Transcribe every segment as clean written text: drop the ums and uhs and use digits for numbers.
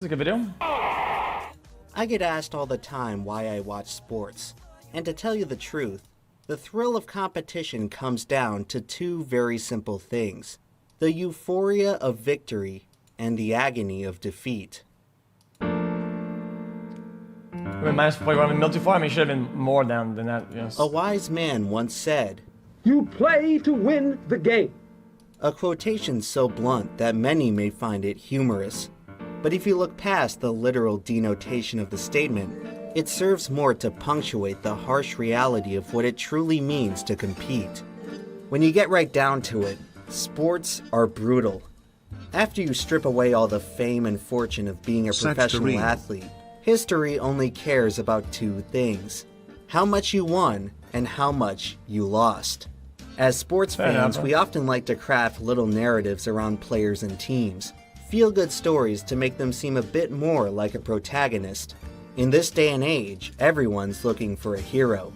It's a good video. I get asked all the time why I watch sports, and to tell you the truth, the thrill of competition comes down to two very simple things: the euphoria of victory and the agony of defeat. Wait, minus 41 multi-4? I mean, it should have been more than that, yes. A wise man once said, "You play to win the game." A quotation so blunt that many may find it humorous. But if you look past the literal denotation of the statement, it serves more to punctuate the harsh reality of what it truly means to compete. When you get right down to it, sports are brutal. After you strip away all the fame and fortune of being a professional athlete, history only cares about two things: how much you won and how much you lost. As sports fans, we often like to craft little narratives around players and teams, feel-good stories to make them seem a bit more like a protagonist. In this day and age, everyone's looking for a hero.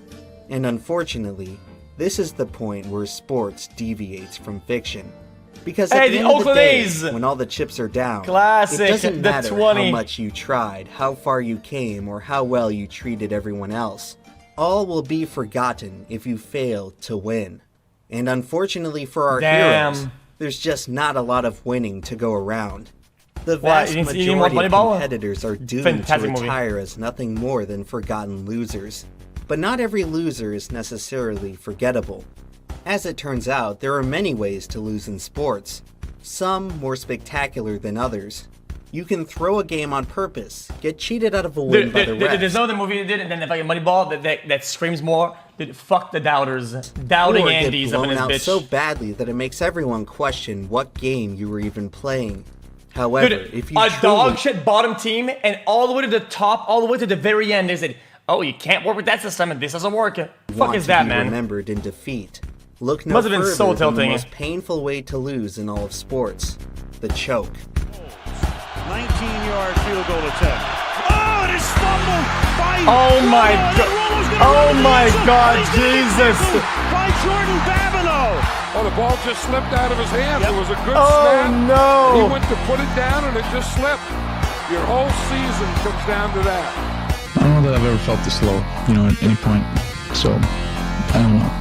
And unfortunately, this is the point where sports deviates from fiction. Because at the end of the day, when all the chips are down, it doesn't matter how much you tried, how far you came, or how well you treated everyone else. All will be forgotten if you fail to win. And unfortunately for our heroes, there's just not a lot of winning to go around. The vast majority of competitors are doomed to retire as nothing more than forgotten losers. But not every loser is necessarily forgettable. As it turns out, there are many ways to lose in sports, some more spectacular than others. You can throw a game on purpose, get cheated out of a win by the refs. There's no other movie that did it than the fucking Moneyball that screams more. Fuck the doubters. Doubting Andy's up in his bitch. So badly that it makes everyone question what game you were even playing. However, if you dog shit bottom team and all the way to the top, all the way to the very end, they said, "Oh, you can't work with that system, and this doesn't work." Fuck is that, man? Remembered in defeat. Look no further than the most painful way to lose in all of sports: the choke. 19-yard field goal attempt. Oh, it is fumbled by... Oh my god. Oh my god, Jesus. By Jordan Babineau. Oh, the ball just slipped out of his hands. It was a good snap. Oh no. He went to put it down and it just slipped. Your whole season comes down to that. I don't know that I've ever felt this low, at any point. So, I don't know.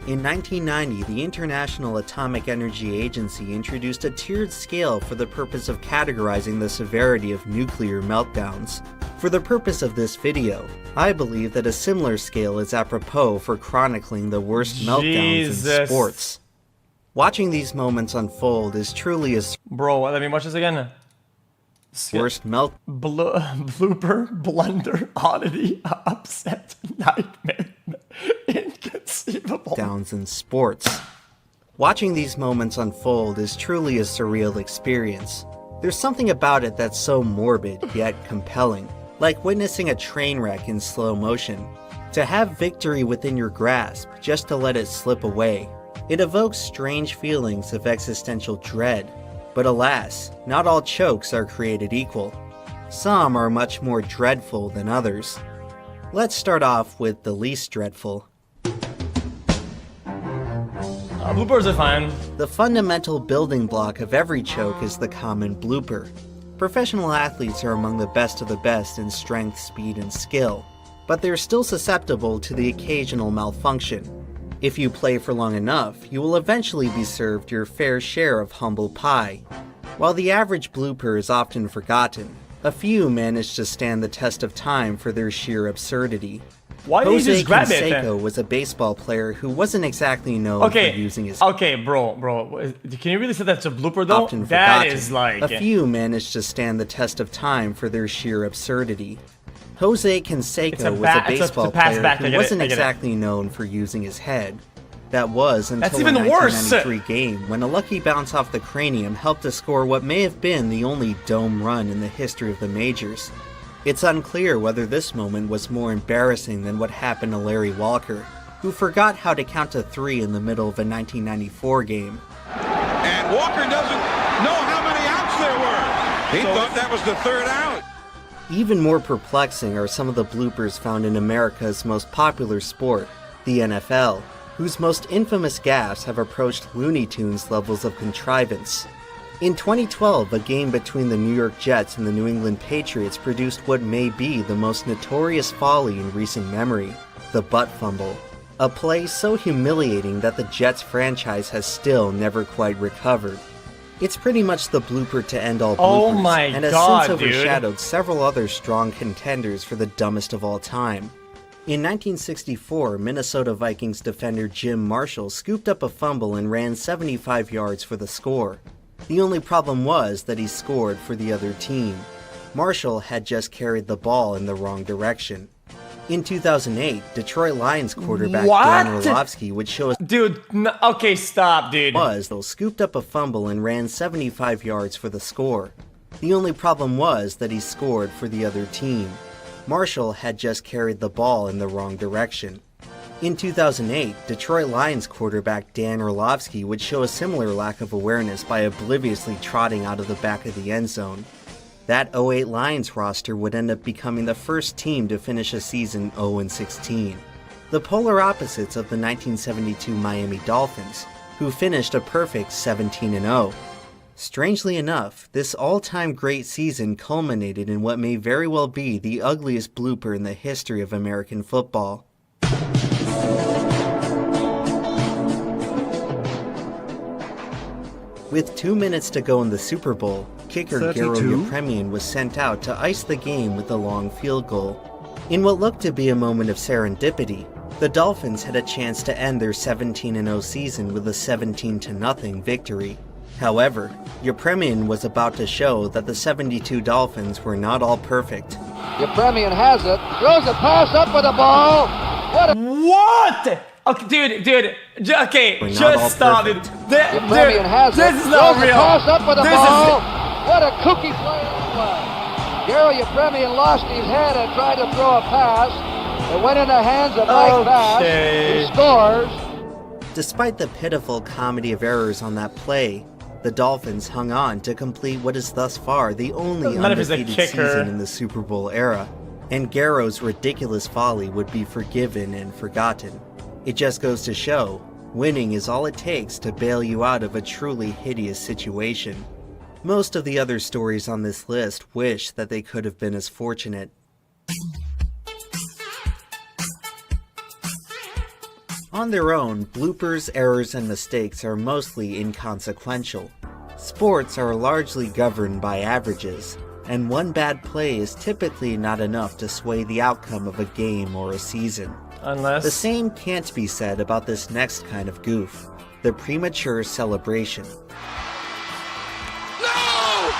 In 1990, the International Atomic Energy Agency introduced a tiered scale for the purpose of categorizing the severity of nuclear meltdowns. For the purpose of this video, I believe that a similar scale is apropos for chronicling the worst meltdowns in sports. Watching these moments unfold is truly a... Bro, let me watch this again. Worst blooper, blunder, oddity, upset, nightmare, inconceivable. Downs in sports. Watching these moments unfold is truly a surreal experience. There's something about it that's so morbid yet compelling, like witnessing a train wreck in slow motion. To have victory within your grasp, just to let it slip away, it evokes strange feelings of existential dread. But alas, not all chokes are created equal. Some are much more dreadful than others. Let's start off with the least dreadful. Bloopers are fine. The fundamental building block of every choke is the common blooper. Professional athletes are among the best of the best in strength, speed, and skill, but they're still susceptible to the occasional malfunction. If you play for long enough, you will eventually be served your fair share of humble pie. While the average blooper is often forgotten, a few manage to stand the test of time for their sheer absurdity. Why did you just grab it? Jose was a baseball player who wasn't exactly known for using his... Okay, bro. Can you really say that's a blooper, though? That is like... A few managed to stand the test of time for their sheer absurdity. Jose Canseco was a baseball player who wasn't exactly known for using his head. That was until a 1993 game when a lucky bounce off the cranium helped to score what may have been the only dome run in the history of the majors. It's unclear whether this moment was more embarrassing than what happened to Larry Walker, who forgot how to count to 3 in the middle of a 1994 game. And Walker doesn't know how many outs there were. He thought that was the third out. Even more perplexing are some of the bloopers found in America's most popular sport, the NFL. whose most infamous gaffes have approached Looney Tunes levels of contrivance. In 2012, a game between the New York Jets and the New England Patriots produced what may be the most notorious folly in recent memory, the butt fumble. A play so humiliating that the Jets franchise has still never quite recovered. It's pretty much the blooper to end all bloopers, Oh my and has God, since dude. overshadowed several other strong contenders for the dumbest of all time. In 1964, Minnesota Vikings defender Jim Marshall scooped up a fumble and ran 75 yards for the score. The only problem was that he scored for the other team. Marshall had just carried the ball in the wrong direction. In 2008, Detroit Lions quarterback What? Dan Orlovsky would show us Dude, okay, stop, dude. though scooped up a fumble and ran 75 yards for the score. The only problem was that he scored for the other team. Marshall had just carried the ball in the wrong direction. In 2008, Detroit Lions quarterback Dan Orlovsky would show a similar lack of awareness by obliviously trotting out of the back of the end zone. That 08 Lions roster would end up becoming the first team to finish a season 0-16. The polar opposites of the 1972 Miami Dolphins, who finished a perfect 17-0. Strangely enough, this all-time great season culminated in what may very well be the ugliest blooper in the history of American football. With 2 minutes to go in the Super Bowl, kicker Garo Yepremian was sent out to ice the game with a long field goal. In what looked to be a moment of serendipity, the Dolphins had a chance to end their 17-0 season with a 17-0 victory. However, Yepremian was about to show that the 72 Dolphins were not all perfect. Yepremian has it, throws a pass up for the ball. What? Okay, dude, okay, We're not all just stop, dude. perfect. Yepremian has This it, is not throws a real. pass up for the This ball. What a kooky play that was. Garo Yepremian lost his head and tried to throw a pass. It went in the hands of Mike Bass. Okay. He scores. Despite the pitiful comedy of errors on that play, the Dolphins hung on to complete what is thus far the only None of it's a undefeated kicker. season in the Super Bowl era, and Garo's ridiculous folly would be forgiven and forgotten. It just goes to show, winning is all it takes to bail you out of a truly hideous situation. Most of the other stories on this list wish that they could have been as fortunate. On their own, bloopers, errors, and mistakes are mostly inconsequential. Sports are largely governed by averages, and one bad play is typically not enough to sway the outcome of a game or a season. Unless... The same can't be said about this next kind of goof, the premature celebration. No!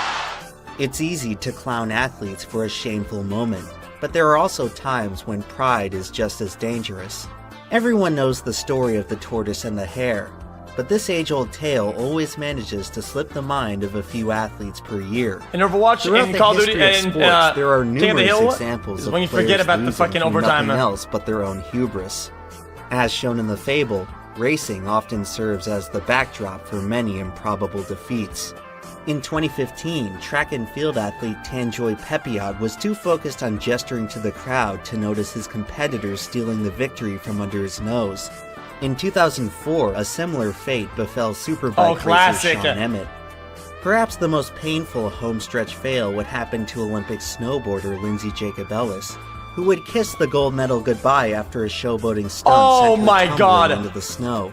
It's easy to clown athletes for a shameful moment, but there are also times when pride is just as dangerous. Everyone knows the story of the tortoise and the hare, but this age-old tale always manages to slip the mind of a few athletes per year. In Overwatch, Throughout in the Call of Duty, history of and sports, there are King of the numerous Hill, examples is of when you forget players about the losing fucking from overtime. nothing else but their own hubris. As shown in the fable, racing often serves as the backdrop for many improbable defeats. In 2015, track and field athlete Tanjoy Pepiot was too focused on gesturing to the crowd to notice his competitors stealing the victory from under his nose. In 2004, a similar fate befell Superbike racer classic. Sean Emmett. Perhaps the most painful homestretch fail would happen to Olympic snowboarder Lindsey Jacob Ellis, who would kiss the gold medal goodbye after a showboating stunt Oh sent her my tumbling God. into the snow.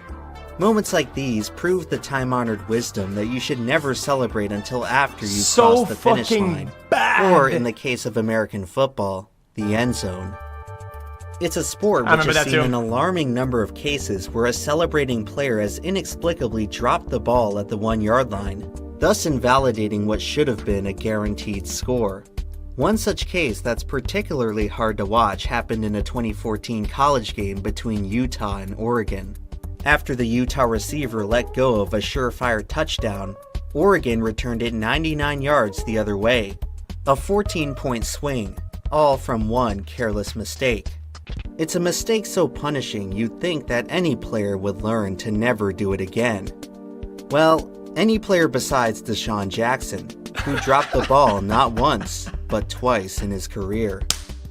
Moments like these prove the time-honored wisdom that you should never celebrate until after you've So crossed the finish fucking line. bad. Or, in the case of American football, the end zone. It's a sport I which remember has that seen too. an alarming number of cases where a celebrating player has inexplicably dropped the ball at the 1-yard line, thus invalidating what should have been a guaranteed score. One such case that's particularly hard to watch happened in a 2014 college game between Utah and Oregon. After the Utah receiver let go of a surefire touchdown, Oregon returned it 99 yards the other way. A 14-point swing, all from one careless mistake. It's a mistake so punishing you'd think that any player would learn to never do it again. Well, any player besides Deshaun Jackson, who dropped the ball not once, but twice in his career.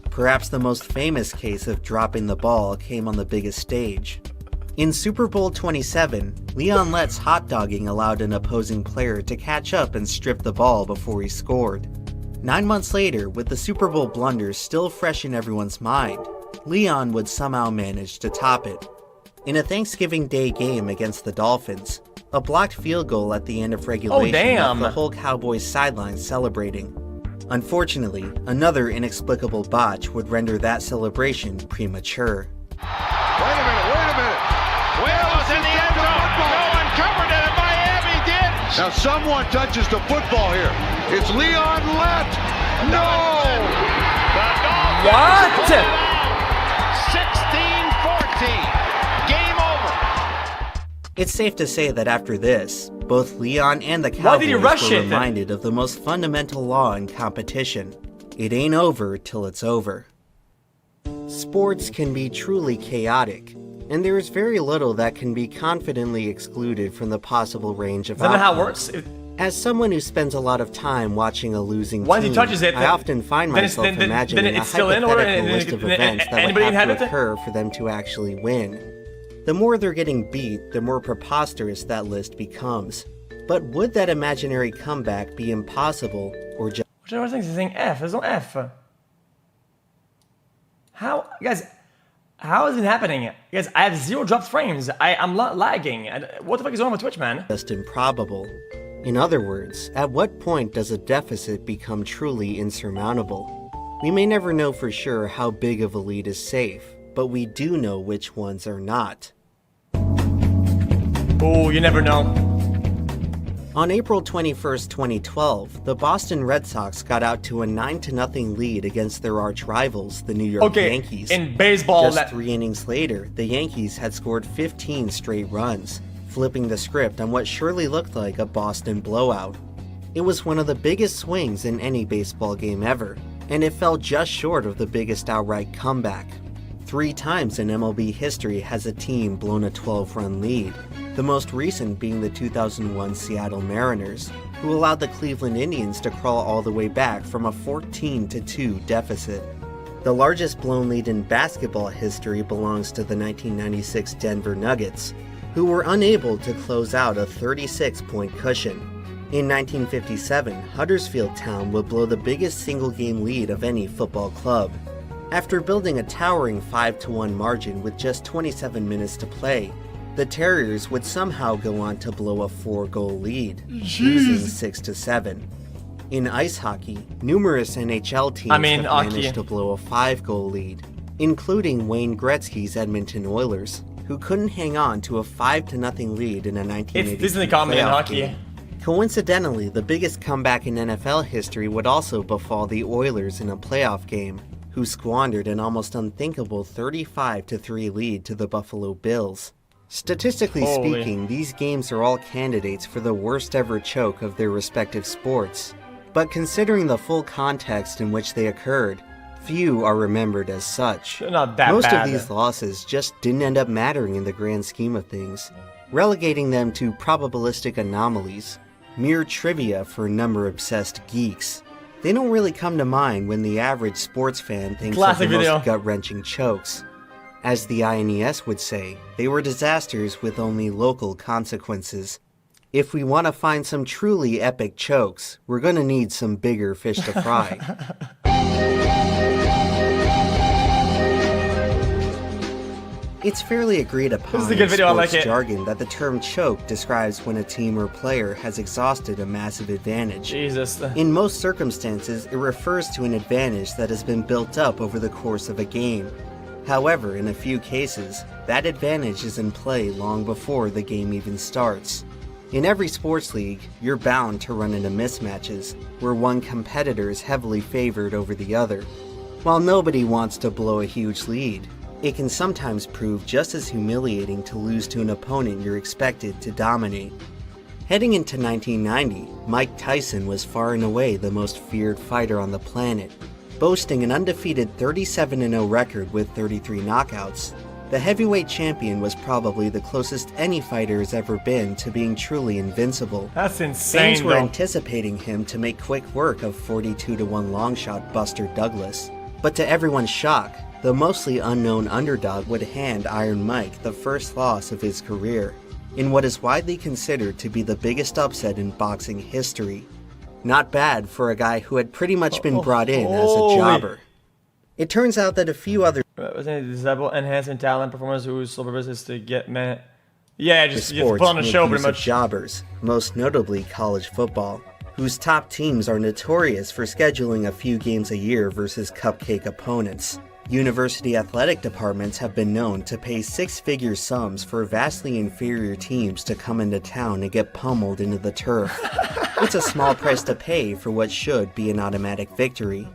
Perhaps the most famous case of dropping the ball came on the biggest stage. In Super Bowl 27, Leon Lett's hot dogging allowed an opposing player to catch up and strip the ball before he scored. 9 months later, with the Super Bowl blunders still fresh in everyone's mind, Leon would somehow manage to top it. In a Thanksgiving Day game against the Dolphins, a blocked field goal at the end of regulation left the whole Cowboys sideline celebrating. Unfortunately, another inexplicable botch would render that celebration premature. Wait a minute. Well, it's in the end zone. No one covered it, and Miami did. Now someone touches the football here. It's Leon Lett. No! What? 16-14. Game over. It's safe to say that after this, both Leon and the Why did he Cowboys rush were it? reminded of the most fundamental law in competition. It ain't over till it's over. Sports can be truly chaotic, and there is very little that can be confidently excluded from the possible range of Is that not how it outcomes. works? As someone who spends a lot of time watching a losing Once team, he touches it, I often find then it's- myself then imagining it's a still in order, hypothetical and list of then events that would anybody can have to have it? occur for them to actually win. The more they're getting beat, the more preposterous that list becomes. But would that imaginary comeback be impossible or just Which I was thinking, he's saying F. There's no F. How, guys? How is it happening? Guys, I have 0 dropped frames. I'm lagging. What the fuck is wrong with Twitch, man? improbable? In other words, at what point does a deficit become truly insurmountable? We may never know for sure how big of a lead is safe, but we do know which ones are not. Oh, you never know. On April 21st, 2012, the Boston Red Sox got out to a 9-0 lead against their arch rivals, the New York Yankees. In baseball, Just 3 innings later, the Yankees had scored 15 straight runs, flipping the script on what surely looked like a Boston blowout. It was one of the biggest swings in any baseball game ever, and it fell just short of the biggest outright comeback. 3 times in MLB history has a team blown a 12-run lead, the most recent being the 2001 Seattle Mariners, who allowed the Cleveland Indians to crawl all the way back from a 14-2 deficit. The largest blown lead in basketball history belongs to the 1996 Denver Nuggets, who were unable to close out a 36-point cushion. In 1957, Huddersfield Town would blow the biggest single-game lead of any football club. After building a towering 5-1 margin with just 27 minutes to play, the Terriers would somehow go on to blow a 4-goal lead, losing 6-7. In ice hockey, numerous NHL teams have managed to blow a 5-goal lead, including Wayne Gretzky's Edmonton Oilers, who couldn't hang on to a 5-0 lead in a 1980 It's Disney comedy in hockey. Game. Coincidentally, the biggest comeback in NFL history would also befall the Oilers in a playoff game, who squandered an almost unthinkable 35-3 lead to the Buffalo Bills. Statistically speaking, these games are all candidates for the worst ever choke of their respective sports. But considering the full context in which they occurred, few are remembered as such. They're not that Most bad. of these losses just didn't end up mattering in the grand scheme of things, relegating them to probabilistic anomalies, mere trivia for number-obsessed geeks. They don't really come to mind when the average sports fan thinks of the most gut-wrenching chokes. As the INES would say, they were disasters with only local consequences. If we want to find some truly epic chokes, we're gonna need some bigger fish to fry. It's fairly agreed upon This is a good video, I like it. jargon that the term choke describes when a team or player has exhausted a massive advantage. Jesus. In most circumstances, it refers to an advantage that has been built up over the course of a game. However, in a few cases, that advantage is in play long before the game even starts. In every sports league, you're bound to run into mismatches, where one competitor is heavily favored over the other. While nobody wants to blow a huge lead, it can sometimes prove just as humiliating to lose to an opponent you're expected to dominate. Heading into 1990, Mike Tyson was far and away the most feared fighter on the planet. Boasting an undefeated 37-0 record with 33 knockouts, the heavyweight champion was probably the closest any fighter has ever been to being truly invincible. That's insane, Fans were though. anticipating him to make quick work of 42-1 longshot Buster Douglas. But to everyone's shock, the mostly unknown underdog would hand Iron Mike the first loss of his career, in what is widely considered to be the biggest upset in boxing history. Not bad for a guy who had pretty much been brought in as a jobber. It turns out that a few other disabled enhancement talent performers whose sole purpose is to get men. Yeah, just you sports put on a make show use pretty of much. jobbers, most notably college football, whose top teams are notorious for scheduling a few games a year versus cupcake opponents. University athletic departments have been known to pay six-figure sums for vastly inferior teams to come into town and get pummeled into the turf. It's a small price to pay for what should be an automatic victory.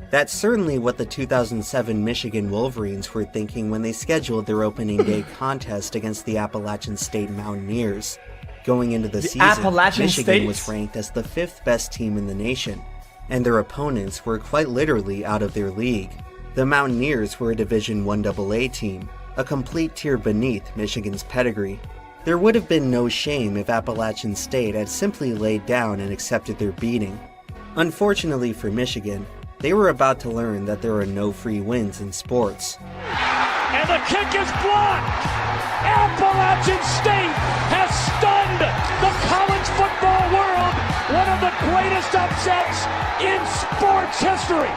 That's certainly what the 2007 Michigan Wolverines were thinking when they scheduled their opening day contest against the Appalachian State Mountaineers. Going into the season, Appalachian Michigan State? was ranked as the 5th best team in the nation, and their opponents were quite literally out of their league. The Mountaineers were a Division I AA team, a complete tier beneath Michigan's pedigree. There would have been no shame if Appalachian State had simply laid down and accepted their beating. Unfortunately for Michigan, they were about to learn that there are no free wins in sports. And the kick is blocked. Appalachian State has stunned the college football world. One of the greatest upsets in sports history.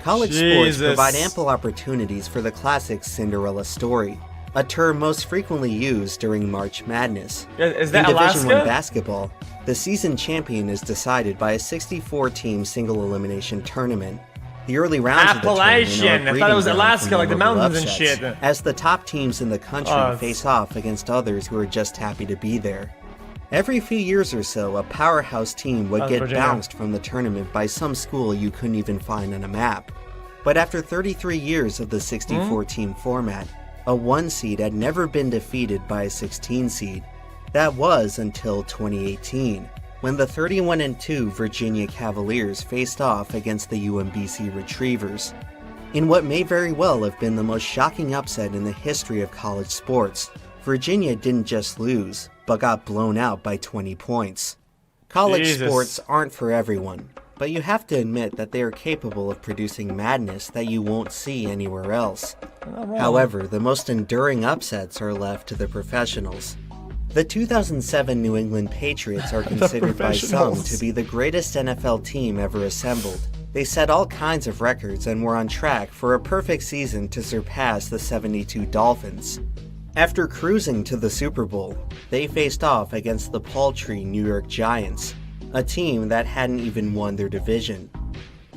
College sports Jesus. provide ample opportunities for the classic Cinderella story, a term most frequently used during March Madness. Is that in Division I Alaska? basketball, the season champion is decided by a 64-team single-elimination tournament. The early rounds Appalachian. of the tournament are I thought it was breeding grounds Alaska, for like the memorable mountains and upsets, shit. as the top teams in the country Oh, face off against others who are just happy to be there. Every few years or so, a powerhouse team would get Virginia. bounced from the tournament by some school you couldn't even find on a map. But after 33 years of the 64-team format, a 1 seed had never been defeated by a 16 seed. That was until 2018, when the 31-2 Virginia Cavaliers faced off against the UMBC Retrievers. In what may very well have been the most shocking upset in the history of college sports, Virginia didn't just lose, but got blown out by 20 points. College Jesus. sports aren't for everyone, but you have to admit that they are capable of producing madness that you won't see anywhere else. However, the most enduring upsets are left to the professionals. The 2007 New England Patriots are considered by some professionals. to be the greatest NFL team ever assembled. They set all kinds of records and were on track for a perfect season to surpass the 72 Dolphins. After cruising to the Super Bowl, they faced off against the paltry New York Giants, a team that hadn't even won their division.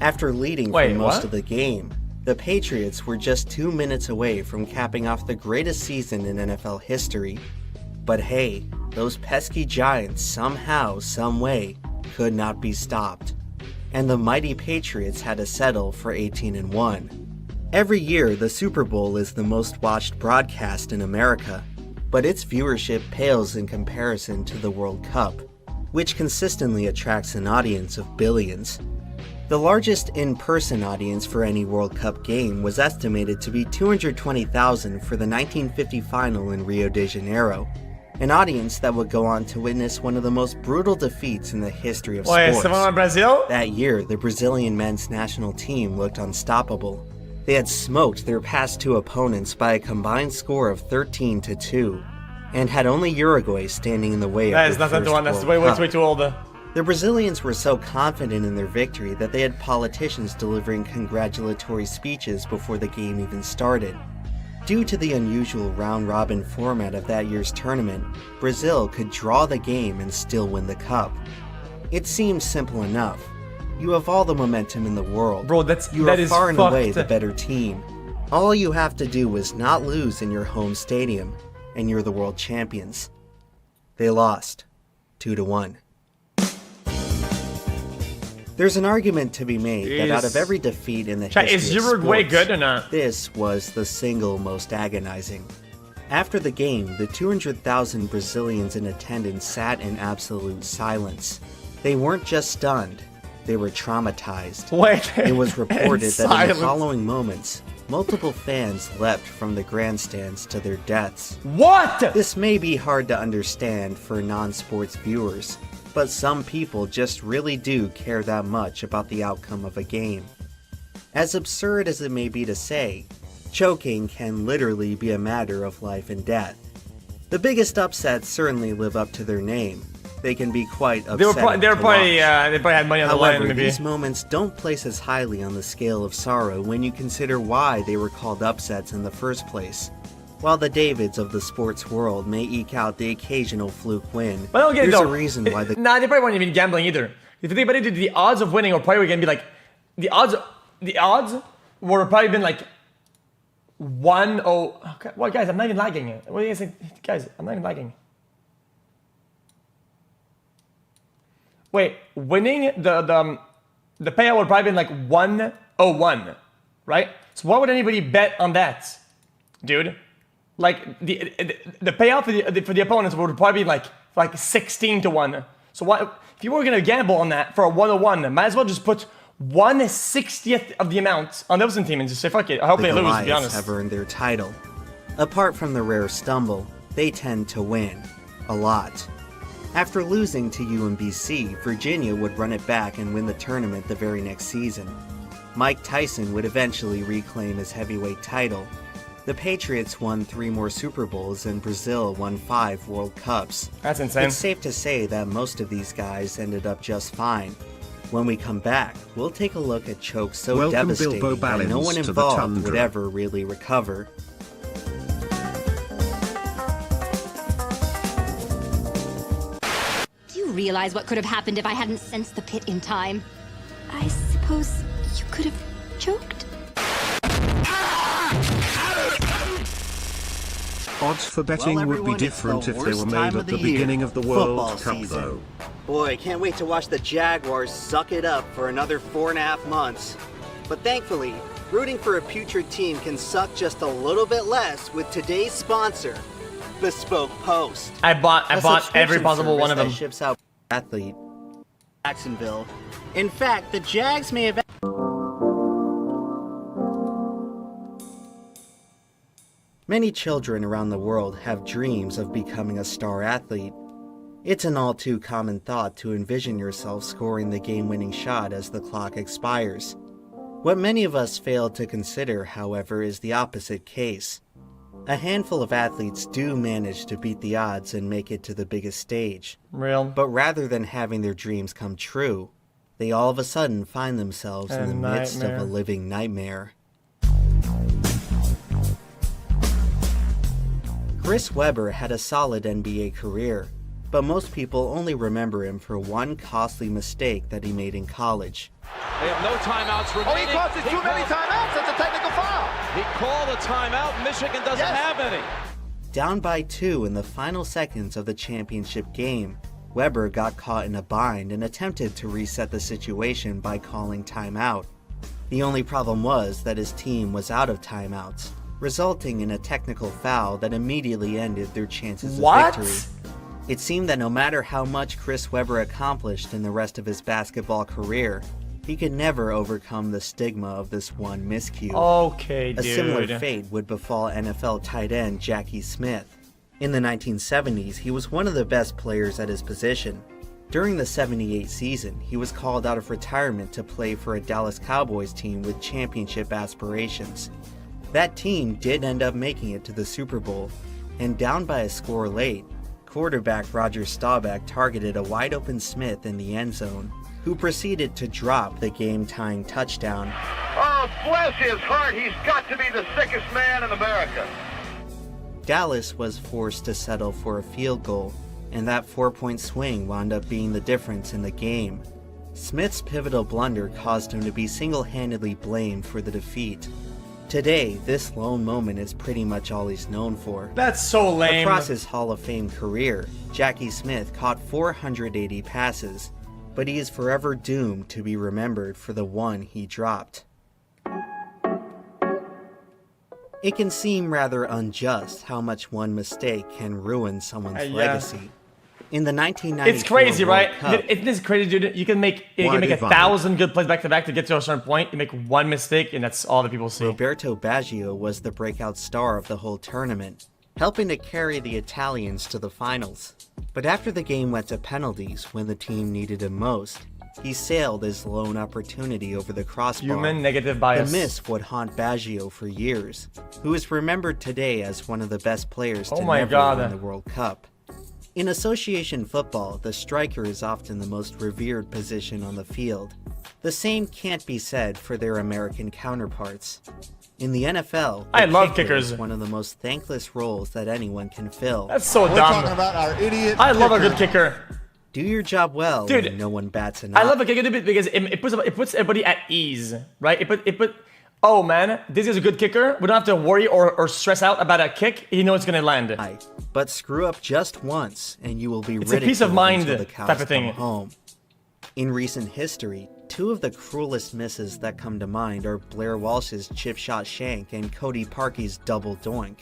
After leading Wait, for most what? of the game, the Patriots were just 2 minutes away from capping off the greatest season in NFL history. But hey, those pesky Giants somehow, someway, could not be stopped. And the mighty Patriots had to settle for 18-1. Every year, the Super Bowl is the most watched broadcast in America, but its viewership pales in comparison to the World Cup, which consistently attracts an audience of billions. The largest in-person audience for any World Cup game was estimated to be 220,000 for the 1950 final in Rio de Janeiro, an audience that would go on to witness one of the most brutal defeats in the history of Wait, sports. someone in Brazil? That year, the Brazilian men's national team looked unstoppable. They had smoked their past 2 opponents by a combined score of 13-2, and had only Uruguay standing in the way That of is their nothing first to one. That's World way Cup. too old. The Brazilians were so confident in their victory that they had politicians delivering congratulatory speeches before the game even started. Due to the unusual round-robin format of that year's tournament, Brazil could draw the game and still win the cup. It seems simple enough. You have all the momentum in the world. Bro, You that are is far and away fucked. the better team. All you have to do is not lose in your home stadium, and you're the world champions. They lost, 2-1. There's an argument to be made that out of every defeat in the Chat, history is of Uruguay sports, good or not? this was the single most agonizing. After the game, the 200,000 Brazilians in attendance sat in absolute silence. They weren't just stunned, they were traumatized. Wait. It was reported that in silence. the following moments, multiple fans leapt from the grandstands to their deaths. What? This may be hard to understand for non-sports viewers, but some people just really do care that much about the outcome of a game. As absurd as it may be to say, Choking can literally be a matter of life and death. The biggest upsets certainly live up to their name. They can be quite upsetting They probably had money on the line. However, Maybe these moments don't place as highly on the scale of sorrow when you consider why they were called upsets in the first place. While the Davids of the sports world may eke out the occasional fluke win, but I don't get there's it, though. a reason why the Nah, they probably weren't even gambling either. If you think about it, the odds of winning are probably gonna be like the odds were probably been like 1-0. Okay, well, guys, I'm not even lagging. What do you guys think? Guys, I'm not even lagging. Wait, winning the payout would probably been like 101, right? So why would anybody bet on that, dude? Like the payout for the opponents would probably be like 16-1. So why, if you were gonna gamble on that for a 101, might as well just put 1/60th of the amount on the opposing team and just say fuck it. I hope they lose. To be honest, have earned their title. Apart from the rare stumble, they tend to win a lot. After losing to UMBC, Virginia would run it back and win the tournament the very next season. Mike Tyson would eventually reclaim his heavyweight title. The Patriots won 3 more Super Bowls and Brazil won 5 World Cups. That's insane. It's safe to say that most of these guys ended up just fine. When we come back, we'll take a look at chokes so devastating that no one involved would ever really recover. Do you realize what could have happened if I hadn't sensed the pit in time? I suppose you could have choked? Odds for betting would be different if they were made at the beginning of the World Cup, though. Boy, can't wait to watch the Jaguars suck it up for another 4.5 months. But thankfully, rooting for a putrid team can suck just a little bit less with today's sponsor, Bespoke Post. I bought every possible one of them. Ships out athlete Jacksonville. In fact, the Jags may have. Many children around the world have dreams of becoming a star athlete. It's an all too common thought to envision yourself scoring the game-winning shot as the clock expires. What many of us fail to consider, however, is the opposite case. A handful of athletes do manage to beat the odds and make it to the biggest stage. Real. But rather than having their dreams come true, they all of a sudden find themselves in the midst of a living nightmare. Chris Webber had a solid NBA career, but most people only remember him for one costly mistake that he made in college. They have no timeouts remaining. Oh, he caused too many timeouts. That's a technical foul. He called a timeout. Michigan doesn't have any. Down by 2 in the final seconds of the championship game, Webber got caught in a bind and attempted to reset the situation by calling timeout. The only problem was that his team was out of timeouts, resulting in a technical foul that immediately ended their chances of victory. It seemed that no matter how much Chris Webber accomplished in the rest of his basketball career, he could never overcome the stigma of this one miscue. Okay, dude. A similar fate would befall NFL tight end Jackie Smith. In the 1970s, he was one of the best players at his position. During the 78 season, he was called out of retirement to play for a Dallas Cowboys team with championship aspirations. That team did end up making it to the Super Bowl, and down by a score late, quarterback Roger Staubach targeted a wide-open Smith in the end zone, who proceeded to drop the game-tying touchdown. Oh, bless his heart, he's got to be the sickest man in America. Dallas was forced to settle for a field goal, and that 4-point swing wound up being the difference in the game. Smith's pivotal blunder caused him to be single-handedly blamed for the defeat. Today, this lone moment is pretty much all he's known for. That's so lame. Across his Hall of Fame career, Jackie Smith caught 480 passes, but he is forever doomed to be remembered for the one he dropped. It can seem rather unjust how much one mistake can ruin someone's legacy. In the 1994 it's crazy, World right? Cup, Isn't this crazy, dude? You can make 1,000 good plays back to back to get to a certain point. You make one mistake, and that's all that people see. Roberto Baggio was the breakout star of the whole tournament, helping to carry the Italians to the finals. But after the game went to penalties when the team needed him most, he sailed his lone opportunity over the crossbar. Human negative bias. The miss would haunt Baggio for years, who is remembered today as one of the best players to never win the World Cup. In association football, the striker is often the most revered position on the field. The same can't be said for their American counterparts. In the NFL, I love kickers. Is one of the most thankless roles that anyone can fill. That's so dumb. We're talking about our idiot I love a good kicker. Do your job well, dude. And no one bats an eye. I love a kicker because it puts everybody at ease, right? Oh man, this is a good kicker. We don't have to worry or stress out about a kick. You know it's gonna land. But screw up just once, and you will be ridiculed. It's a peace of mind type of thing. Home. In recent history, two of the cruelest misses that come to mind are Blair Walsh's chip shot shank and Cody Parkey's double doink.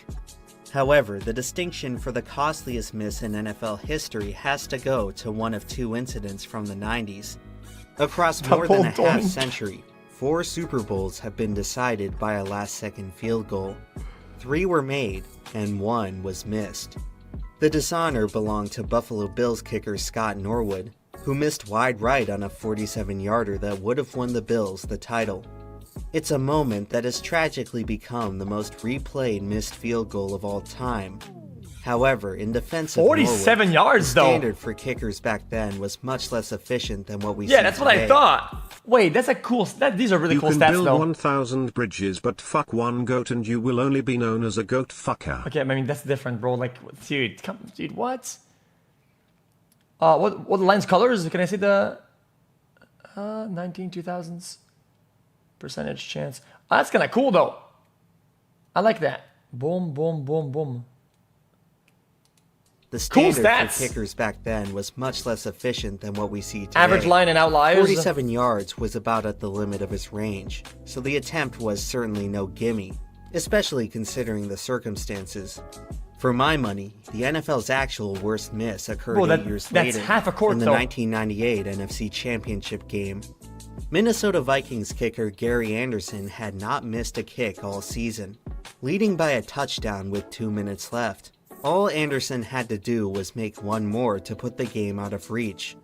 However, the distinction for the costliest miss in NFL history has to go to one of two incidents from the 90s. Across more than a half century, 4 Super Bowls have been decided by a last-second field goal. 3 were made, and 1 was missed. The dishonor belonged to Buffalo Bills kicker Scott Norwood, who missed wide right on a 47-yarder that would have won the Bills the title. It's a moment that has tragically become the most replayed missed field goal of all time. However, in defense of 47 yards, the though. standard for kickers back then was much less efficient than what we see Yeah, that's today. what I thought. Wait, that's a cool. These are really cool stats, though. You can build 1,000 bridges, but fuck one goat, and you will only be known as a goat fucker. Okay, I mean that's different, bro. Like, dude, what? What the line's colors? Can I see the 2000s percentage chance? Oh, that's kind of cool, though. I like that. Boom, boom, boom, boom. The standard for kickers back then was much less efficient than what we see today. Average line and outliers. 47 yards was about at the limit of his range, so the attempt was certainly no gimme, especially considering the circumstances. For my money, the NFL's actual worst miss occurred 8 years later half a court, in the 1998 NFC Championship game. Minnesota Vikings kicker Gary Anderson had not missed a kick all season, leading by a touchdown with 2 minutes left. All Anderson had to do was make one more to put the game out of reach.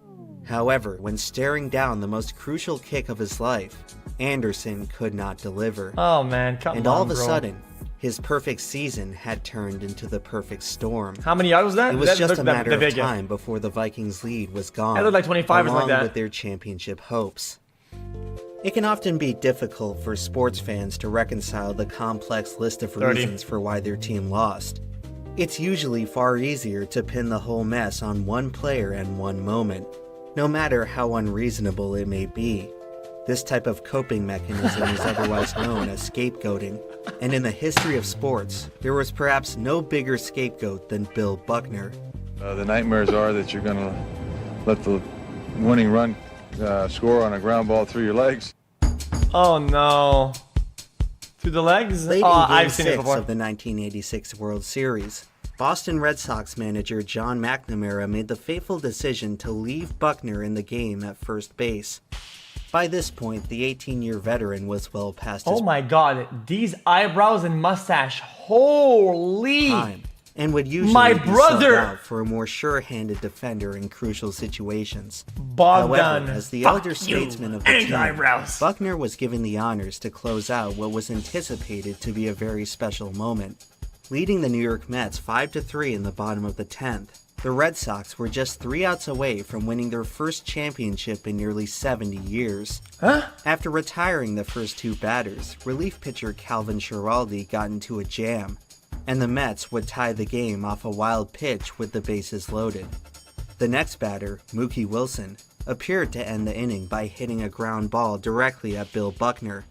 However, when staring down the most crucial kick of his life, Anderson could not deliver. Oh man, come on, and all of a sudden, his perfect season had turned into the perfect storm. How many yards was that? It was just a matter of time before the Vikings' lead was gone, it looked like 25 or along like that. with their championship hopes. It can often be difficult for sports fans to reconcile the complex list of reasons for why their team lost. It's usually far easier to pin the whole mess on one player and one moment, no matter how unreasonable it may be. This type of coping mechanism is otherwise known as scapegoating, and in the history of sports, there was perhaps no bigger scapegoat than Bill Buckner. The nightmares are that you're going to let the winning run score on a ground ball through your legs. Oh no. Through the legs? Late oh, in Game I've seen it 6 before. of the 1986 World Series, Boston Red Sox manager John McNamara made the fateful decision to leave Buckner in the game at first base. By this point, the 18-year veteran was well past his my god, these eyebrows and mustache, holy! Time, and would usually be subbed out for a more sure-handed defender in crucial situations. However, as the elder statesman of the team, Buckner was given the honors to close out what was anticipated to be a very special moment. Leading the New York Mets 5-3 in the bottom of the 10th, the Red Sox were just 3 outs away from winning their first championship in nearly 70 years. After retiring the first 2 batters, relief pitcher Calvin Schiraldi got into a jam, and the Mets would tie the game off a wild pitch with the bases loaded. The next batter, Mookie Wilson, appeared to end the inning by hitting a ground ball directly at Bill Buckner.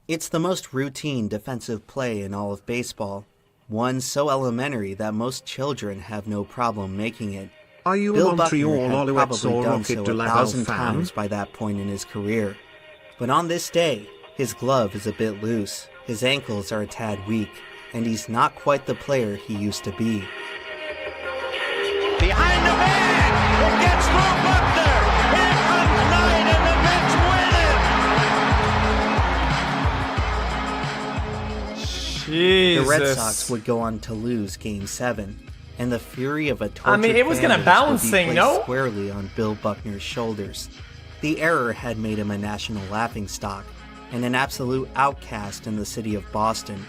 It's the most routine defensive play in all of baseball, one so elementary that most children have no problem making it. Are you Bill a Montreal Buckner had Alouettes probably or done Rocket so de 1,000 Laval times fan? by that point in his career. But on this day, his glove is a bit loose, his ankles are a tad weak, and he's not quite the player he used to be. Behind the man, it gets through Buckner. Here comes Knight, and the Mets win it. The Red Jesus. Sox would go on to lose Game 7, and the fury of a tortured I mean, it was gonna fan base bounce would be thing, placed no? squarely on Bill Buckner's shoulders. The error had made him a national laughingstock and an absolute outcast in the city of Boston.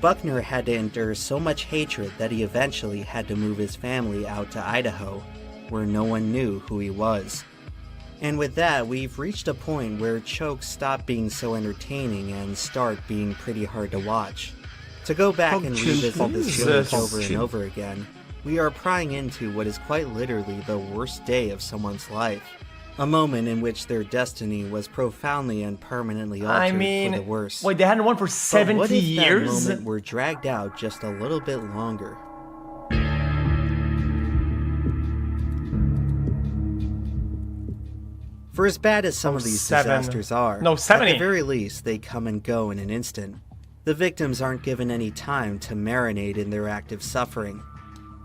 Buckner had to endure so much hatred that he eventually had to move his family out to Idaho, where no one knew who he was. And with that, we've reached a point where chokes stop being so entertaining and start being pretty hard to watch. To go back and revisit this village over and over again, we are prying into what is quite literally the worst day of someone's life. A moment in which their destiny was profoundly and permanently altered for the worse. Wait, they hadn't won for 70 what if years? That moment were dragged out just a little bit longer? For as bad as some of these disasters are, at the very least, they come and go in an instant. The victims aren't given any time to marinate in their active suffering.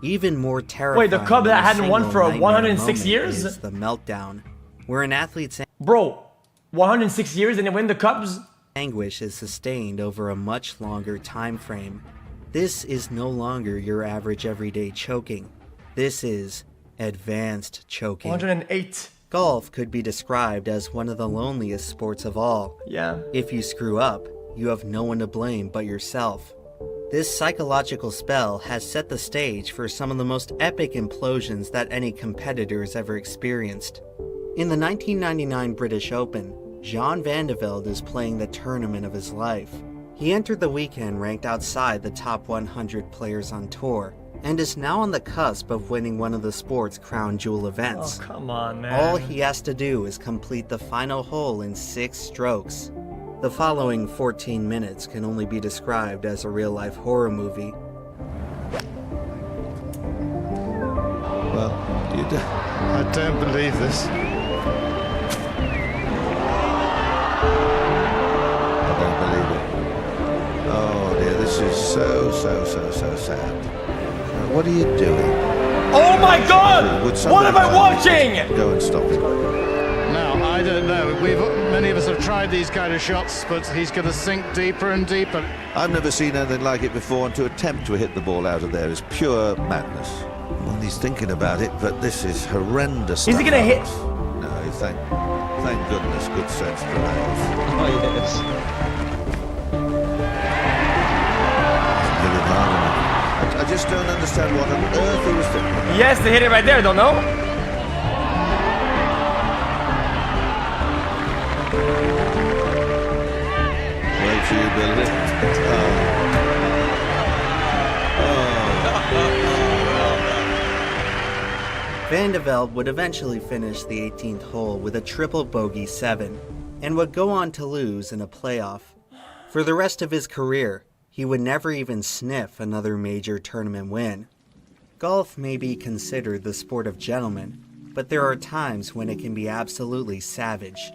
Even more terrifying. Wait, the club that hadn't won for 106 years? Is the meltdown, where an athlete's 106 years and they win the Cubs? Anguish is sustained over a much longer time frame. This is no longer your average everyday choking. This is advanced choking. 108. Golf could be described as one of the loneliest sports of all. Yeah. If you screw up, you have no one to blame but yourself. This psychological spell has set the stage for some of the most epic implosions that any competitors ever experienced. In the 1999 British Open, Jean Van de Velde is playing the tournament of his life. He entered the weekend ranked outside the top 100 players on tour, and is now on the cusp of winning one of the sport's crown jewel events. Oh, come on, man. All he has to do is complete the final hole in 6 strokes. The following 14 minutes can only be described as a real-life horror movie. Well, I don't believe this. I don't believe it. Oh dear, this is so sad. What are you doing? Oh my God! What am I watching? Go and stop it. Now, I don't know. Many of us have tried these kind of shots, but he's going to sink deeper and deeper. I've never seen anything like it before, and to attempt to hit the ball out of there is pure madness. Well, he's thinking about it, but this is horrendous. Is he going to hit? No, thank goodness. Good sense prevails. Oh, yes. Hit it hard enough. I just don't understand what on earth he was thinking about. Yes, they hit it right there, don't know? Wait till you build it. Van de Velde would eventually finish the 18th hole with a triple bogey 7, and would go on to lose in a playoff. For the rest of his career, he would never even sniff another major tournament win. Golf may be considered the sport of gentlemen, but there are times when it can be absolutely savage.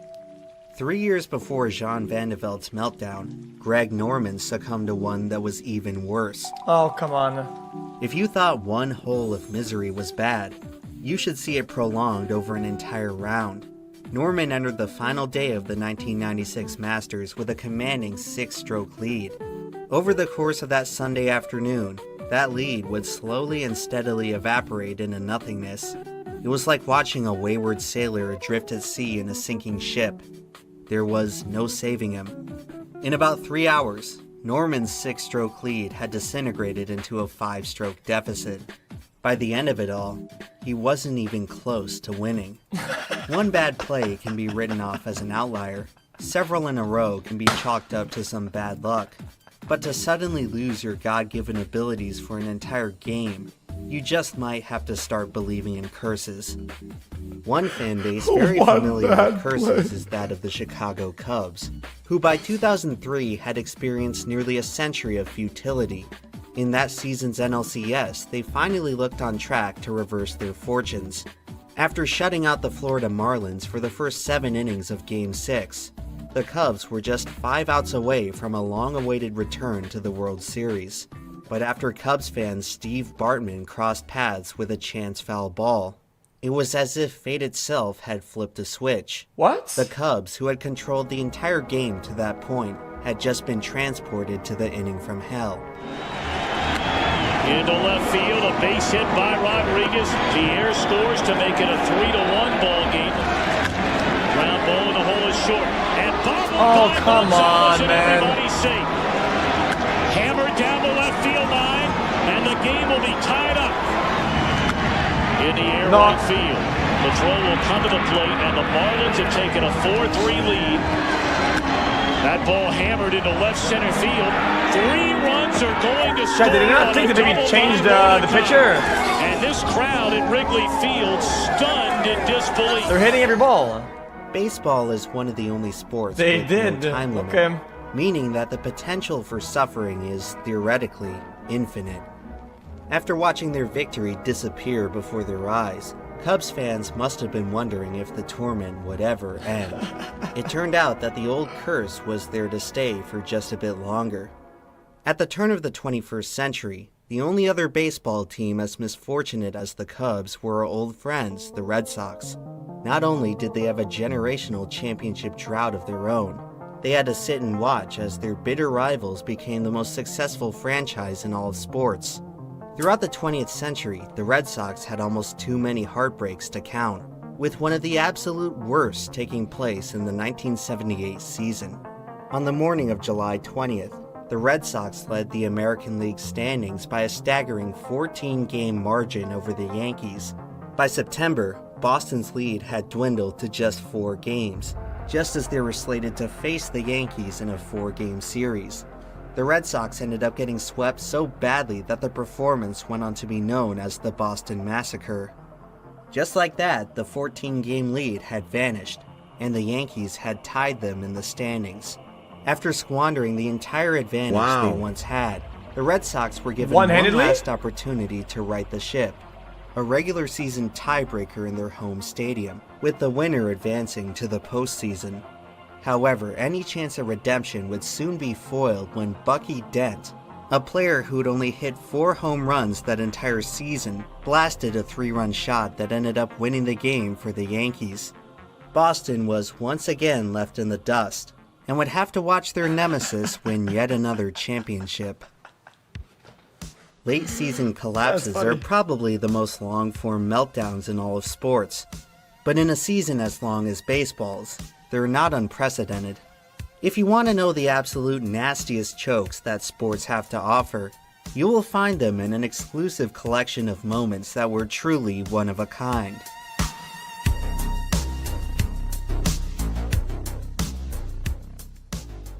3 years before Jean Van de Velde's meltdown, Greg Norman succumbed to one that was even worse. Oh, come on. If you thought one hole of misery was bad, you should see it prolonged over an entire round. Norman entered the final day of the 1996 Masters with a commanding 6-stroke lead. Over the course of that Sunday afternoon, that lead would slowly and steadily evaporate into nothingness. It was like watching a wayward sailor adrift at sea in a sinking ship. There was no saving him. In about 3 hours, Norman's 6-stroke lead had disintegrated into a 5-stroke deficit. By the end of it all, he wasn't even close to winning. One bad play can be written off as an outlier. Several in a row can be chalked up to some bad luck. But to suddenly lose your God-given abilities for an entire game, you just might have to start believing in curses. One fan base very familiar with curses is that of the Chicago Cubs, who by 2003 had experienced nearly a century of futility. In that season's NLCS, they finally looked on track to reverse their fortunes. After shutting out the Florida Marlins for the first 7 innings of Game 6, the Cubs were just 5 outs away from a long-awaited return to the World Series. But after Cubs fan Steve Bartman crossed paths with a chance foul ball, it was as if fate itself had flipped a switch. What? The Cubs, who had controlled the entire game to that point, had just been transported to the inning from hell. Into left field, a base hit by Rodriguez. Pierre scores to make it a 3-1 ball game. Ground ball in the hole is short. And oh, come on, man. Everybody's safe. Hammered down the left field line, and the game will be tied up. In the air right field. The throw will come to the plate, and the Marlins have taken a 4-3 lead. That ball hammered into left center field. 3 runs are going to score. Did he not think that maybe changed the pitcher? And this crowd at Wrigley Field stunned in disbelief. They're hitting every ball. Baseball is one of the only sports with no time limit, meaning that the potential for suffering is theoretically infinite. After watching their victory disappear before their eyes, Cubs fans must have been wondering if the torment would ever end. It turned out that the old curse was there to stay for just a bit longer. At the turn of the 21st century, the only other baseball team as misfortunate as the Cubs were our old friends, the Red Sox. Not only did they have a generational championship drought of their own, they had to sit and watch as their bitter rivals became the most successful franchise in all of sports. Throughout the 20th century, the Red Sox had almost too many heartbreaks to count, with one of the absolute worst taking place in the 1978 season. On the morning of July 20th, the Red Sox led the American League standings by a staggering 14-game margin over the Yankees. By September, Boston's lead had dwindled to just 4 games, just as they were slated to face the Yankees in a 4-game series. The Red Sox ended up getting swept so badly that the performance went on to be known as the Boston Massacre. Just like that, the 14-game lead had vanished, and the Yankees had tied them in the standings. After squandering the entire advantage they once had, the Red Sox were given one last opportunity to right the ship, a regular season tiebreaker in their home stadium, with the winner advancing to the postseason. However, any chance of redemption would soon be foiled when Bucky Dent, a player who'd only hit 4 home runs that entire season, blasted a 3-run shot that ended up winning the game for the Yankees. Boston was once again left in the dust, and would have to watch their nemesis win yet another championship. Late season collapses are probably the most long-form meltdowns in all of sports, but in a season as long as baseball's, they're not unprecedented. If you want to know the absolute nastiest chokes that sports have to offer, you will find them in an exclusive collection of moments that were truly one of a kind.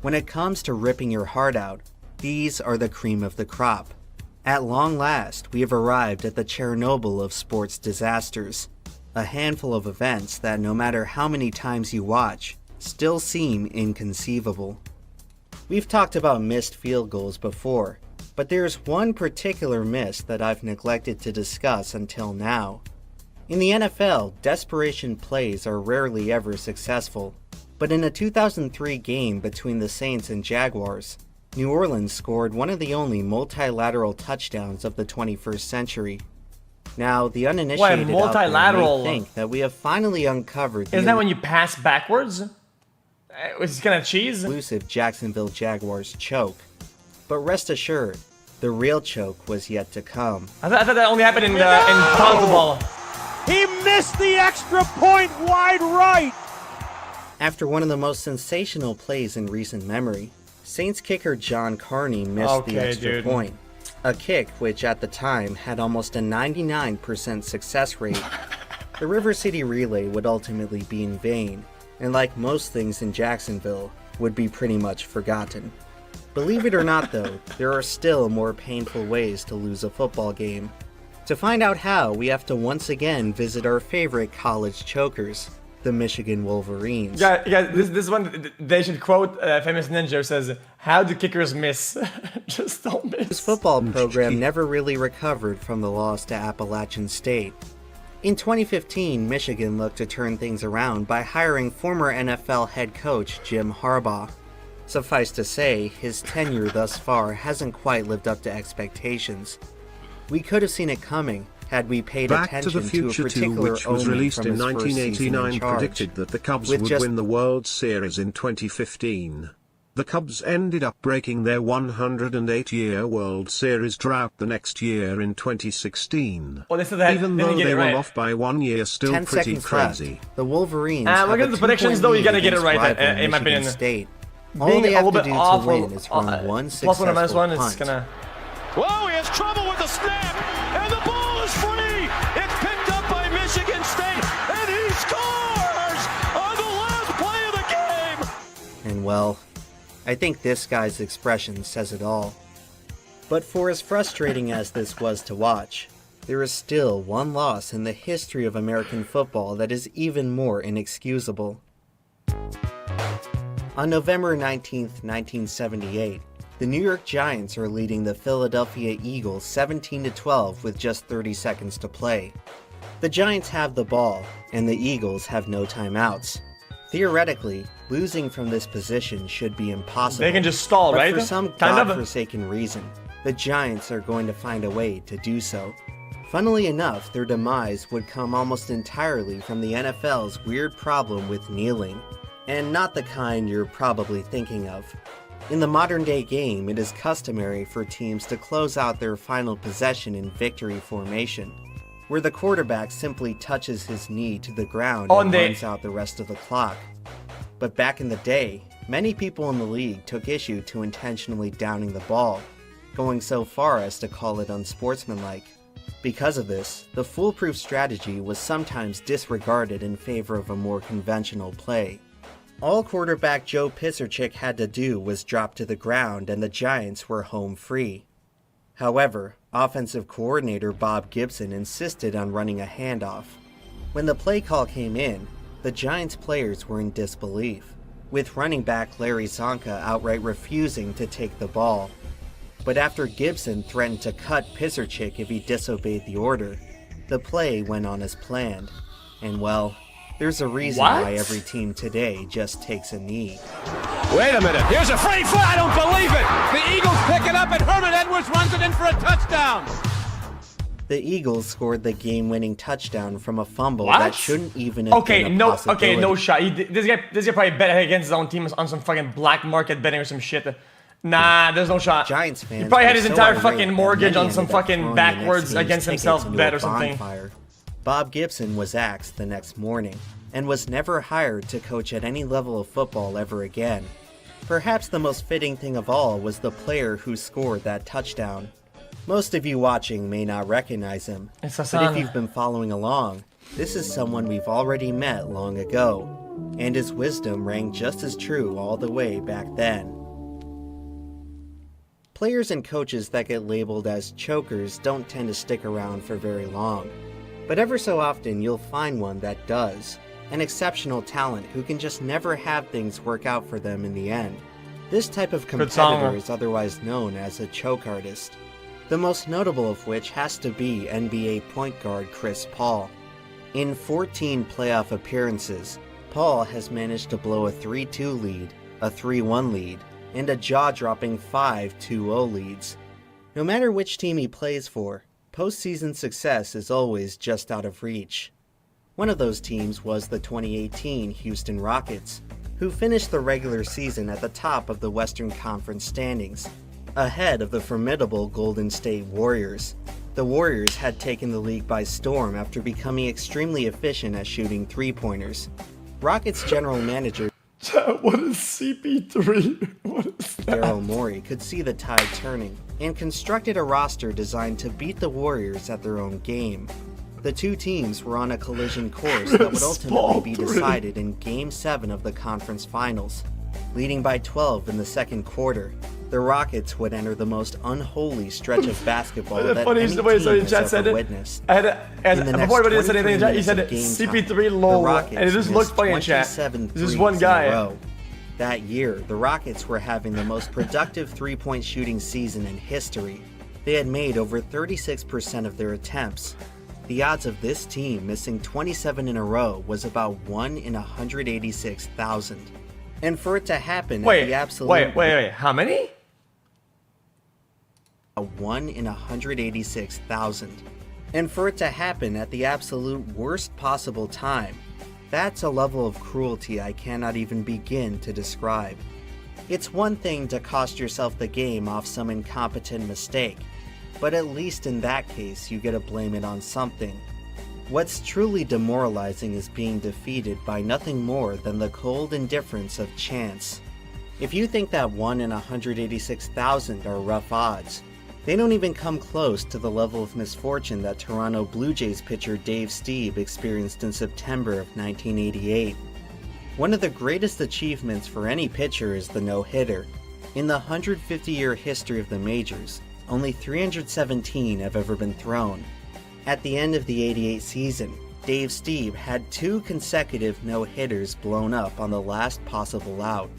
When it comes to ripping your heart out, these are the cream of the crop. At long last, we have arrived at the Chernobyl of sports disasters. A handful of events that, no matter how many times you watch, still seem inconceivable. We've talked about missed field goals before, but there's one particular miss that I've neglected to discuss until now. In the NFL, desperation plays are rarely ever successful, but in a 2003 game between the Saints and Jaguars, New Orleans scored one of the only multilateral touchdowns of the 21st century. Now, the uninitiated out there may think that we have finally uncovered the Isn't that when you pass backwards? Which is kind of cheese? Elusive Jacksonville Jaguars choke. But rest assured, the real choke was yet to come. I thought that only happened in college football. He missed the extra point wide right! After one of the most sensational plays in recent memory, Saints kicker John Carney missed the extra point. A kick which at the time had almost a 99% success rate. The River City Relay would ultimately be in vain, and like most things in Jacksonville, would be pretty much forgotten. Believe it or not though, there are still more painful ways to lose a football game. To find out how, we have to once again visit our favorite college chokers, the Michigan Wolverines. Yeah, this one, they should quote famous ninja who says, "How do kickers miss?" Just don't miss. This football program never really recovered from the loss to Appalachian State. In 2015, Michigan looked to turn things around by hiring former NFL head coach Jim Harbaugh. Suffice to say, his tenure thus far hasn't quite lived up to expectations. We could have seen it coming had we paid attention to the Future a particular 2, which was released in 1989, in predicted that the Cubs would win the World Series in 2015. The Cubs ended up breaking their 108-year World Series drought the next year in 2016. Oh, this is that. Even though they were off by 1 year, still 10 pretty seconds crazy. left. The Wolverines look at the predictions, though. You gotta get it right, in my opinion. State. Being All they a have little to bit do off, to win is run one plus one or minus successful one, it's punt. gonna. Whoa, he has trouble with the snap, and the ball is free. It's picked up by Michigan State, and he scores on the last play of the game. And well, I think this guy's expression says it all. But for as frustrating as this was to watch, there is still one loss in the history of American football that is even more inexcusable. On November 19th, 1978, the New York Giants are leading the Philadelphia Eagles 17-12 with just 30 seconds to play. The Giants have the ball, and the Eagles have no timeouts. Theoretically, losing from this position should be impossible. They can just stall, but right? For some godforsaken reason, the Giants are going to find a way to do so. Funnily enough, their demise would come almost entirely from the NFL's weird problem with kneeling, and not the kind you're probably thinking of. In the modern-day game, it is customary for teams to close out their final possession in victory formation, where the quarterback simply touches his knee to the ground and runs out the rest of the clock. But back in the day, many people in the league took issue to intentionally downing the ball, going so far as to call it unsportsmanlike. Because of this, the foolproof strategy was sometimes disregarded in favor of a more conventional play. All quarterback Joe Pisarcik had to do was drop to the ground and the Giants were home free. However, offensive coordinator Bob Gibson insisted on running a handoff. When the play call came in, the Giants players were in disbelief, with running back Larry Zonka outright refusing to take the ball. But after Gibson threatened to cut Pisarcik if he disobeyed the order, the play went on as planned. And well, there's a reason why every team today just takes a knee. Wait a minute. Here's a free foot. I don't believe it. The Eagles pick it up, and Herman Edwards runs it in for a touchdown. The Eagles scored the game-winning touchdown from a fumble that shouldn't even have been a possibility. Okay, no shot. This guy probably bet against his own team on some fucking black market betting or some shit. Nah, there's no shot. Giants fans he probably had his entire fucking mortgage on some fucking backwards against himself bet or something. Bob Gibson was axed the next morning, and was never hired to coach at any level of football ever again. Perhaps the most fitting thing of all was the player who scored that touchdown. Most of you watching may not recognize him, but if you've been following along, this is someone we've already met long ago, and his wisdom rang just as true all the way back then. Players and coaches that get labeled as chokers don't tend to stick around for very long. But ever so often you'll find one that does, an exceptional talent who can just never have things work out for them in the end. This type of competitor is otherwise known as a choke artist, the most notable of which has to be NBA point guard Chris Paul. In 14 playoff appearances, Paul has managed to blow a 3-2 lead, a 3-1 lead, and a jaw-dropping 5-2-0 leads. No matter which team he plays for, postseason success is always just out of reach. One of those teams was the 2018 Houston Rockets, who finished the regular season at the top of the Western Conference standings, ahead of the formidable Golden State Warriors. The Warriors had taken the league by storm after becoming extremely efficient at shooting three-pointers. Rockets general manager what is CP3? What is that? Daryl Morey could see the tide turning and constructed a roster designed to beat the Warriors at their own game. The two teams were on a collision course that would ultimately be decided in Game 7 of the conference finals. Leading by 12 in the second quarter, the Rockets would enter the most unholy stretch of basketball that any team has ever witnessed. Before anybody said anything in chat, he said CP3 low, and it just looked funny in chat. This is one guy. That year, the Rockets were having the most productive three-point shooting season in history. They had made over 36% of their attempts. The odds of this team missing 27 in a row was about 1 in 186,000. And for it to happen at the absolute... Wait, how many? 1 in 186,000. And for it to happen at the absolute worst possible time, that's a level of cruelty I cannot even begin to describe. It's one thing to cost yourself the game off some incompetent mistake, but at least in that case you get to blame it on something. What's truly demoralizing is being defeated by nothing more than the cold indifference of chance. If you think that 1 in 186,000 are rough odds, they don't even come close to the level of misfortune that Toronto Blue Jays pitcher Dave Stieb experienced in September of 1988. One of the greatest achievements for any pitcher is the no-hitter. In the 150-year history of the majors, only 317 have ever been thrown. At the end of the '88 season, Dave Stieb had 2 consecutive no-hitters blown up on the last possible out.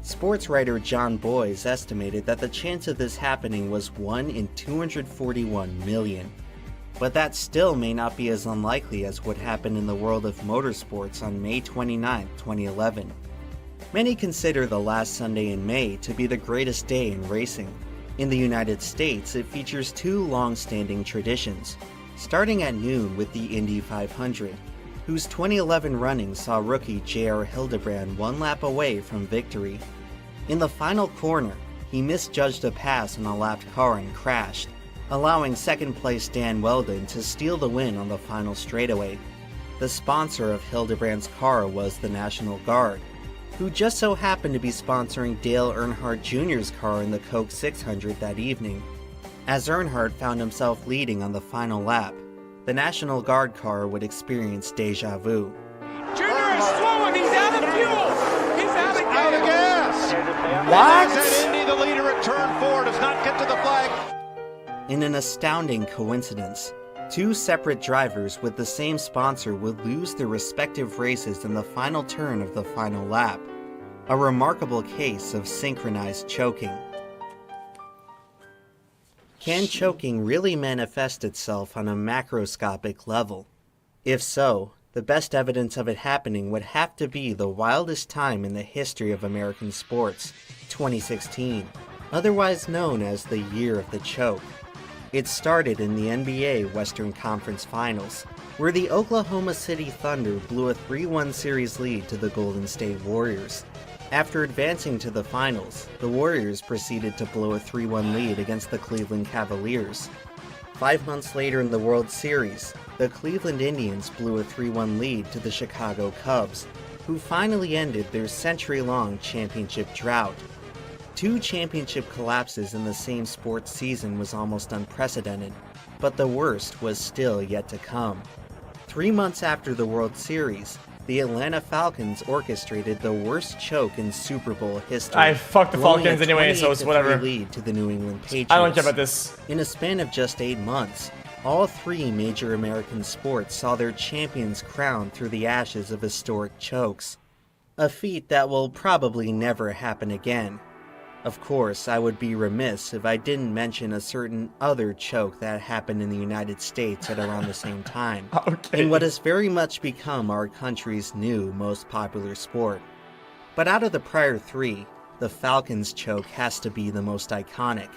Sports writer John Boyes estimated that the chance of this happening was 1 in 241 million. But that still may not be as unlikely as what happened in the world of motorsports on May 29, 2011. Many consider the last Sunday in May to be the greatest day in racing. In the United States, it features 2 long-standing traditions, starting at noon with the Indy 500, whose 2011 running saw rookie J.R. Hildebrand 1 lap away from victory. In the final corner, he misjudged a pass on a lapped car and crashed, allowing second-place Dan Weldon to steal the win on the final straightaway. The sponsor of Hildebrand's car was the National Guard, who just so happened to be sponsoring Dale Earnhardt Jr.'s car in the Coke 600 that evening. As Earnhardt found himself leading on the final lap, the National Guard car would experience deja vu. Junior is slowing. He's out of fuel. He's out of gas. What? There's Indy, the leader at turn 4, does not get to the flag. In an astounding coincidence, 2 separate drivers with the same sponsor would lose their respective races in the final turn of the final lap. A remarkable case of synchronized choking. Can choking really manifest itself on a macroscopic level? If so, the best evidence of it happening would have to be the wildest time in the history of American sports, 2016, otherwise known as the Year of the Choke. It started in the NBA Western Conference Finals, where the Oklahoma City Thunder blew a 3-1 series lead to the Golden State Warriors. After advancing to the finals, the Warriors proceeded to blow a 3-1 lead against the Cleveland Cavaliers. 5 months later in the World Series, the Cleveland Indians blew a 3-1 lead to the Chicago Cubs, who finally ended their century-long championship drought. 2 championship collapses in the same sports season was almost unprecedented, but the worst was still yet to come. 3 months after the World Series, the Atlanta Falcons orchestrated the worst choke in Super Bowl history. I fuck the Falcons anyway, so it's whatever. Lead to the New England Patriots. I don't care about this. In a span of just 8 months, all 3 major American sports saw their champions crowned through the ashes of historic chokes. A feat that will probably never happen again. Of course, I would be remiss if I didn't mention a certain other choke that happened in the United States at around the same time, in what has very much become our country's new most popular sport. But out of the prior 3, the Falcons choke has to be the most iconic.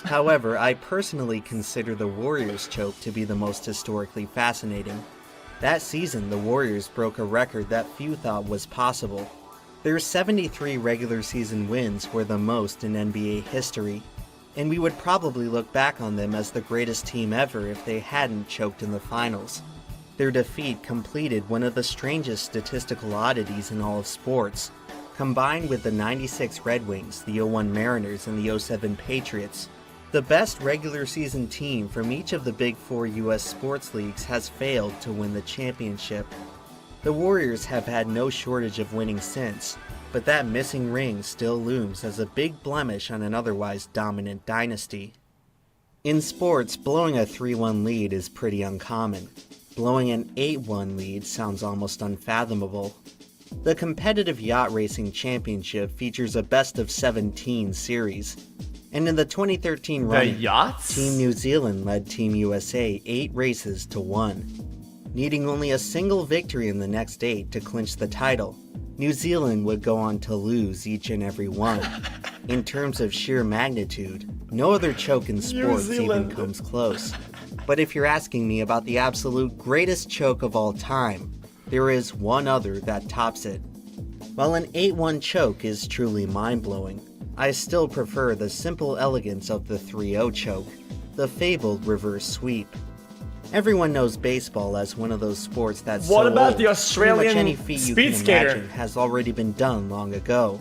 However, I personally consider the Warriors choke to be the most historically fascinating. That season, the Warriors broke a record that few thought was possible. Their 73 regular season wins were the most in NBA history, and we would probably look back on them as the greatest team ever if they hadn't choked in the finals. Their defeat completed one of the strangest statistical oddities in all of sports. Combined with the '96 Red Wings, the '01 Mariners, and the '07 Patriots, the best regular season team from each of the Big Four U.S. sports leagues has failed to win the championship. The Warriors have had no shortage of winning since, but that missing ring still looms as a big blemish on an otherwise dominant dynasty. In sports, blowing a 3-1 lead is pretty uncommon. Blowing an 8-1 lead sounds almost unfathomable. The competitive yacht racing championship features a best-of-17 series, and in the 2013 running, Team New Zealand led Team USA 8 races to 1. Needing only a single victory in the next 8 to clinch the title, New Zealand would go on to lose each and every one. In terms of sheer magnitude, no other choke in sports even comes close. But if you're asking me about the absolute greatest choke of all time, there is one other that tops it. While an 8-1 choke is truly mind-blowing, I still prefer the simple elegance of the 3-0 choke, the fabled reverse sweep. Everyone knows baseball as one of those sports that's what so about old, the Australian pretty much any feat you speed can skater? imagine has already been done long ago.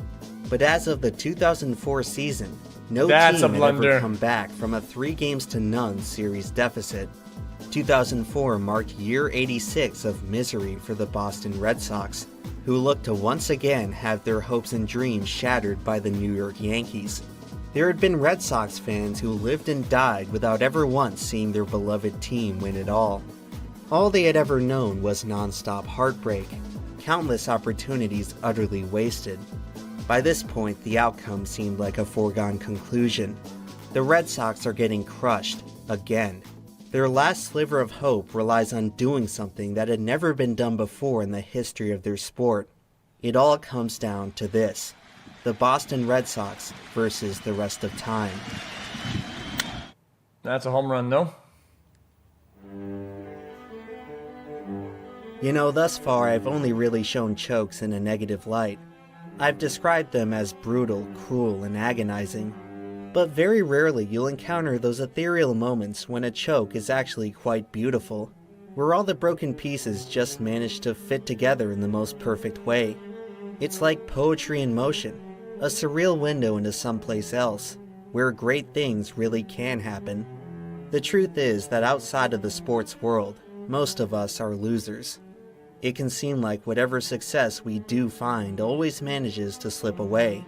But as of the 2004 season, no That's team a had ever blunder. come back from a 3-0 series deficit. 2004 marked year 86 of misery for the Boston Red Sox, who looked to once again have their hopes and dreams shattered by the New York Yankees. There had been Red Sox fans who lived and died without ever once seeing their beloved team win it all. All they had ever known was non-stop heartbreak, countless opportunities utterly wasted. By this point, the outcome seemed like a foregone conclusion. The Red Sox are getting crushed, again. Their last sliver of hope relies on doing something that had never been done before in the history of their sport. It all comes down to this: the Boston Red Sox versus the rest of time. That's a home run, no? You know, thus far I've only really shown chokes in a negative light. I've described them as brutal, cruel, and agonizing. But very rarely you'll encounter those ethereal moments when a choke is actually quite beautiful, where all the broken pieces just manage to fit together in the most perfect way. It's like poetry in motion, a surreal window into someplace else, where great things really can happen. The truth is that outside of the sports world, most of us are losers. It can seem like whatever success we do find always manages to slip away.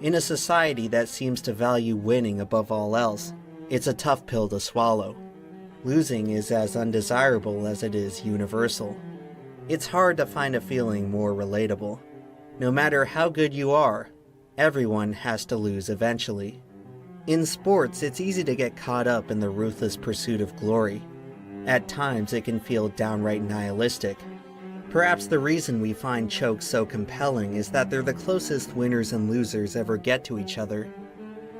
In a society that seems to value winning above all else, it's a tough pill to swallow. Losing is as undesirable as it is universal. It's hard to find a feeling more relatable. No matter how good you are, everyone has to lose eventually. In sports, it's easy to get caught up in the ruthless pursuit of glory. At times, it can feel downright nihilistic. Perhaps the reason we find chokes so compelling is that they're the closest winners and losers ever get to each other.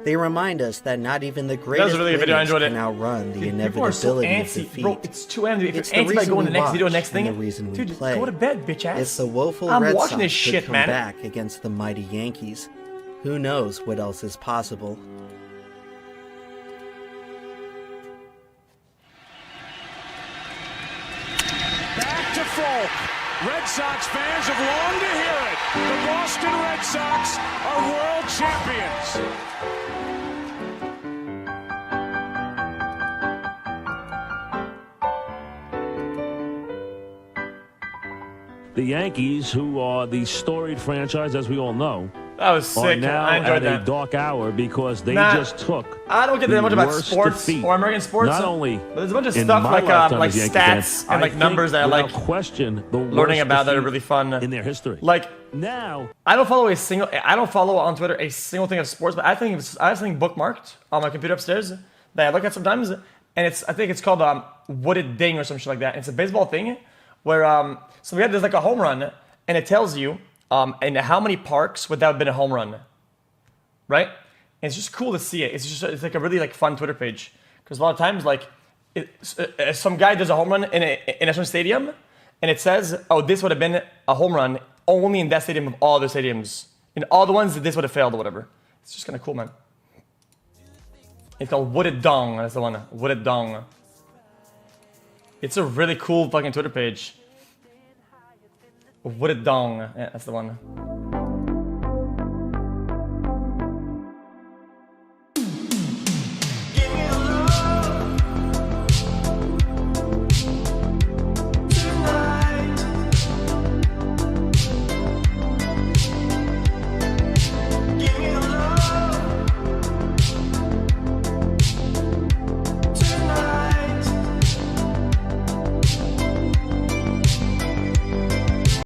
They remind us that not even the greatest really good video. I winners enjoyed can it. outrun the Dude, people are inevitability so of antsy. defeat. Bro, it's too empty. If It's you're the antsy by reason going to we the next video, watch next thing, and the reason we dude, play. go to bed, bitch ass. It's the woeful I'm Red watching Sox this could shit, come man. back against the mighty Yankees. Who knows what else is possible? Back to Folk. Red Sox fans have longed to hear it. The Boston Red Sox are world champions. The Yankees, who are the storied franchise, as we all know, That was are sick. now I enjoyed at that. a dark hour because they Nah, just took I don't get the that much about worst sports defeat. or American sports. Not only but there's a bunch of in stuff my like lifetime as a Yankee fan, stats and I like think numbers that I without like question the learning worst about that are defeat really fun in their history. Like now, I don't follow on Twitter a single thing of sports, but I have something bookmarked on my computer upstairs that I look at sometimes, and I think it's called Wooded Ding or some shit like that. It's a baseball thing where so we had there's like a home run, and it tells you in how many parks would that have been a home run, right? And it's just cool to see it. It's like a really like fun Twitter page because a lot of times like some guy does a home run in a certain stadium, and it says, oh, this would have been a home run only in that stadium of all the stadiums. In all the ones that this would have failed or whatever. It's just kind of cool, man. It's called Wooded Dong. That's the one. Wooded Dong. It's a really cool fucking Twitter page. Wooded Dong. Yeah, that's the one.